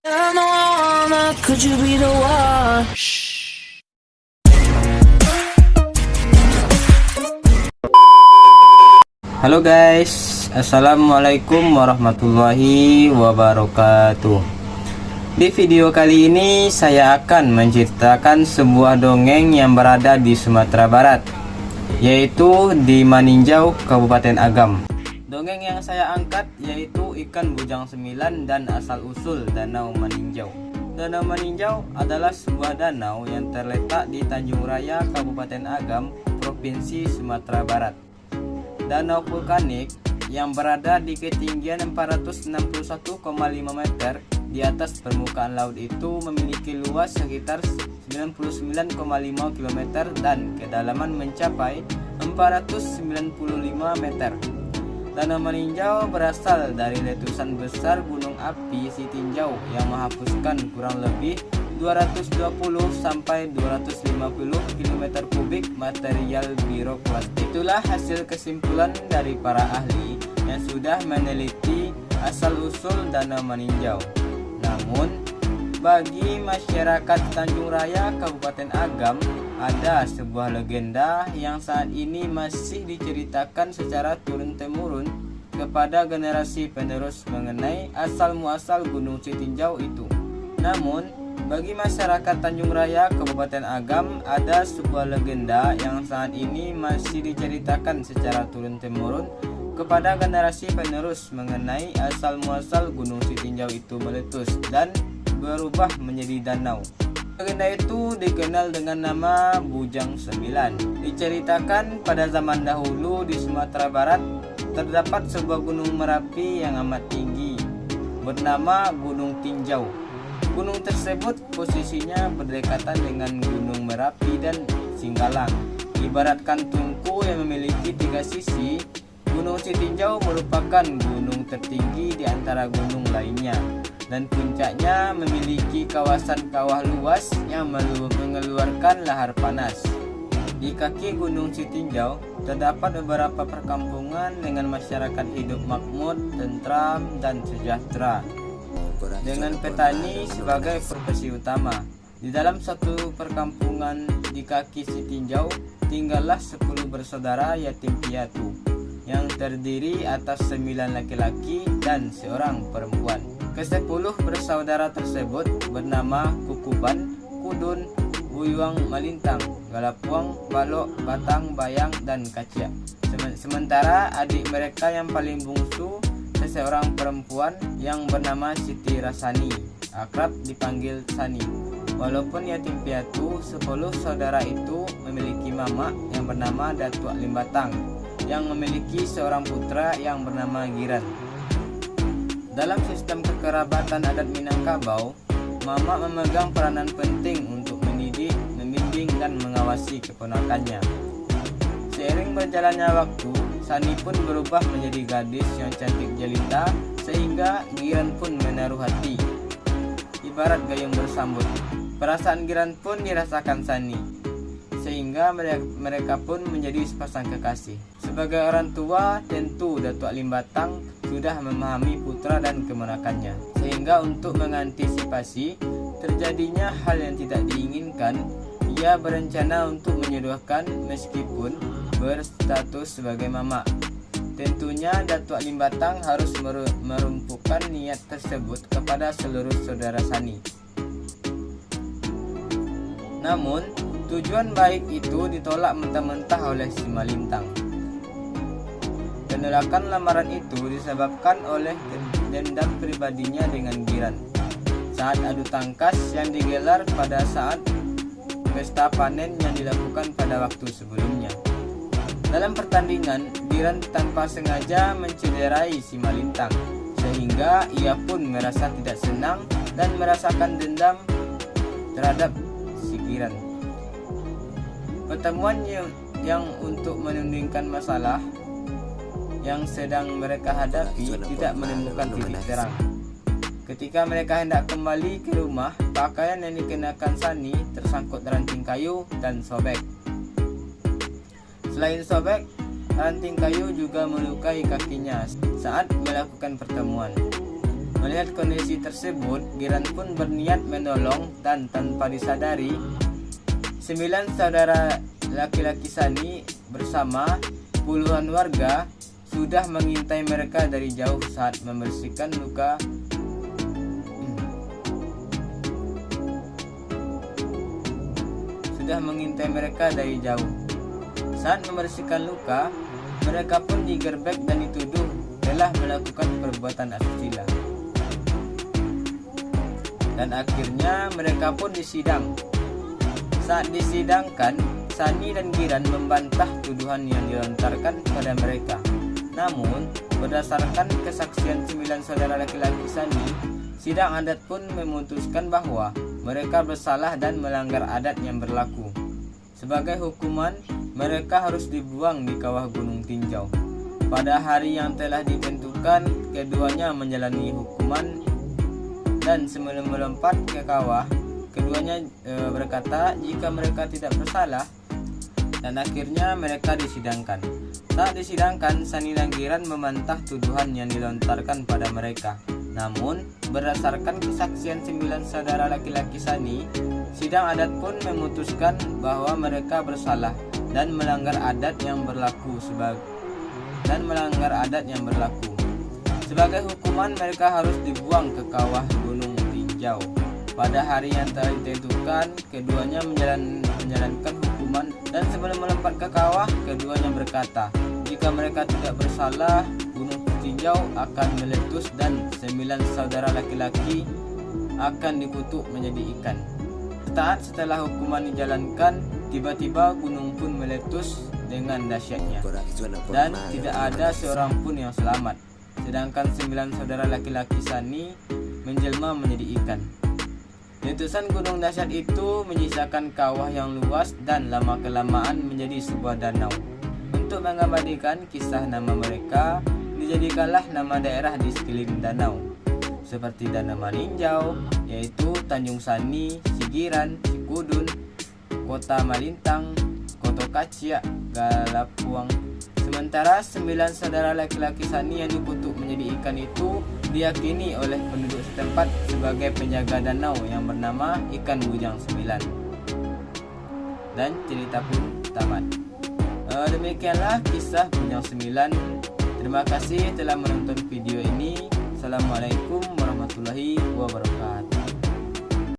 I'm the one, could you be the one? Halo guys, assalamualaikum warahmatullahi wabarakatuh. Di video kali ini saya akan menceritakan sebuah dongeng yang berada di Sumatera Barat, yaitu di Maninjau, Kabupaten Agam. Dongeng yang saya angkat yaitu ikan bujang sembilan dan asal-usul Danau Maninjau. Danau Maninjau adalah sebuah danau yang terletak di Tanjung Raya, Kabupaten Agam, Provinsi Sumatera Barat. Danau vulkanik yang berada di ketinggian 461,5 meter di atas permukaan laut itu memiliki luas sekitar 99,5 km dan kedalaman mencapai 495 meter. Danau Maninjau berasal dari letusan besar gunung api Sitinjau yang menghapuskan kurang lebih 220 sampai 250 km kubik material piroklastik. Itulah hasil kesimpulan dari para ahli yang sudah meneliti asal-usul Danau Maninjau. Namun, bagi masyarakat Tanjung Raya, Kabupaten Agam, ada sebuah legenda yang saat ini masih diceritakan secara turun-temurun kepada generasi penerus mengenai asal-muasal Gunung Sitinjau itu. Namun, bagi masyarakat Tanjung Raya, Kabupaten Agam, ada sebuah legenda yang saat ini masih diceritakan secara turun-temurun kepada generasi penerus mengenai asal-muasal Gunung Sitinjau itu meletus dan berubah menjadi danau. Legenda itu dikenal dengan nama Bujang Sembilan. Diceritakan pada zaman dahulu di Sumatera Barat terdapat sebuah gunung Merapi yang amat tinggi bernama Gunung Tinjau. Gunung tersebut posisinya berdekatan dengan Gunung Merapi dan Singgalang. Ibaratkan tungku yang memiliki tiga sisi, Gunung Sitinjau merupakan gunung tertinggi di antara gunung lainnya, dan puncaknya memiliki kawasan kawah luas yang mengeluarkan lahar panas. Di kaki Gunung Sitinjau terdapat beberapa perkampungan dengan masyarakat hidup makmur, tentram, dan sejahtera, dengan petani sebagai profesi utama. Di dalam satu perkampungan di kaki Sitinjau tinggallah 10 bersaudara yatim piatu yang terdiri atas 9 laki-laki dan seorang perempuan. Ke-10 bersaudara tersebut bernama Kukuban, Kudun, Buyuang, Malintang, Galapuang, Balok, Batang, Bayang, dan Kacia. Sementara adik mereka yang paling bungsu seorang perempuan yang bernama Siti Rasani, akrab dipanggil Sani. Walaupun yatim piatu, 10 saudara itu memiliki mamak yang bernama Datuk Limbatang, yang memiliki seorang putra yang bernama Giran. Dalam sistem kekerabatan adat Minangkabau, mamak memegang peranan penting untuk mendidik, membimbing, dan mengawasi keponakannya. Seiring berjalannya waktu, Sani pun berubah menjadi gadis yang cantik jelita, sehingga Giran pun menaruh hati. Ibarat gayung bersambut, perasaan Giran pun dirasakan Sani, sehingga mereka pun menjadi sepasang kekasih. Sebagai orang tua, tentu Datuk Limbatang sudah memahami putra dan kemenakannya, sehingga untuk mengantisipasi terjadinya hal yang tidak diinginkan, ia berencana untuk menyeduhkan meskipun berstatus sebagai mamak. Tentunya Datuk Limbatang harus merumpukan niat tersebut kepada seluruh saudara Sani. Namun, tujuan baik itu ditolak mentah-mentah oleh si Malintang. Penolakan lamaran itu disebabkan oleh dendam pribadinya dengan Giran saat adu tangkas yang digelar pada saat pesta panen yang dilakukan pada waktu sebelumnya. Dalam pertandingan, Giran tanpa sengaja mencederai si Malintang, sehingga ia pun merasa tidak senang dan merasakan dendam terhadap si Giran. Pertemuan yang untuk menundingkan masalah yang sedang mereka hadapi tidak menemukan titik terang. Ketika mereka hendak kembali ke rumah, pakaian yang dikenakan Sani tersangkut ranting kayu dan sobek. Selain sobek, ranting kayu juga melukai kakinya saat melakukan pertemuan. Melihat kondisi tersebut, Giran pun berniat menolong dan tanpa disadari 9 saudara laki-laki Sani bersama puluhan warga sudah mengintai mereka dari jauh saat membersihkan luka Saat membersihkan luka, mereka pun digerbek dan dituduh telah melakukan perbuatan asusila. Dan akhirnya mereka pun disidang. Saat disidangkan, Sani dan Giran membantah tuduhan yang dilontarkan pada mereka. Namun, berdasarkan kesaksian 9 saudara laki-laki Sani, sidang adat pun memutuskan bahwa mereka bersalah dan melanggar adat yang berlaku. Sebagai hukuman, mereka harus dibuang di kawah Gunung Tinjau. Pada hari yang telah ditentukan, keduanya menjalani hukuman dan sebelum melompat ke kawah, keduanya berkata jika mereka tidak bersalah, dan akhirnya mereka disidangkan. Saat disidangkan, Sani dan Giran membantah tuduhan yang dilontarkan pada mereka. Namun, berdasarkan kesaksian 9 saudara laki-laki Sani, sidang adat pun memutuskan bahwa mereka bersalah dan melanggar adat yang berlaku. Sebagai hukuman, mereka harus dibuang ke kawah Gunung Tinjau. Pada hari yang telah ditentukan, keduanya menjalankan hukuman dan sebelum melompat ke kawah, keduanya berkata, jika mereka tidak bersalah, Gunung Tinjau akan meletus dan 9 saudara laki-laki akan dikutuk menjadi ikan. Setelah hukuman dijalankan, tiba-tiba gunung pun meletus dengan dahsyatnya dan tidak ada seorang pun yang selamat. Sedangkan 9 saudara laki-laki Sani menjelma menjadi ikan. Letusan gunung dahsyat itu menyisakan kawah yang luas dan lama-kelamaan menjadi sebuah danau. Untuk mengabadikan kisah nama mereka, dijadikanlah nama daerah di sekeliling danau, seperti Danau Maninjau, yaitu Tanjung Sani, Sigiran, Cikudun, Kota Malintang, Koto Kacia, Galapuang. Sementara 9 saudara laki-laki Sani yang dikutuk menjadi ikan itu diyakini oleh penduduk setempat sebagai penjaga danau yang bernama Ikan Bujang 9. Dan cerita pun tamat. Demikianlah kisah Bujang 9. Terima kasih telah menonton video ini. Assalamualaikum warahmatullahi wabarakatuh.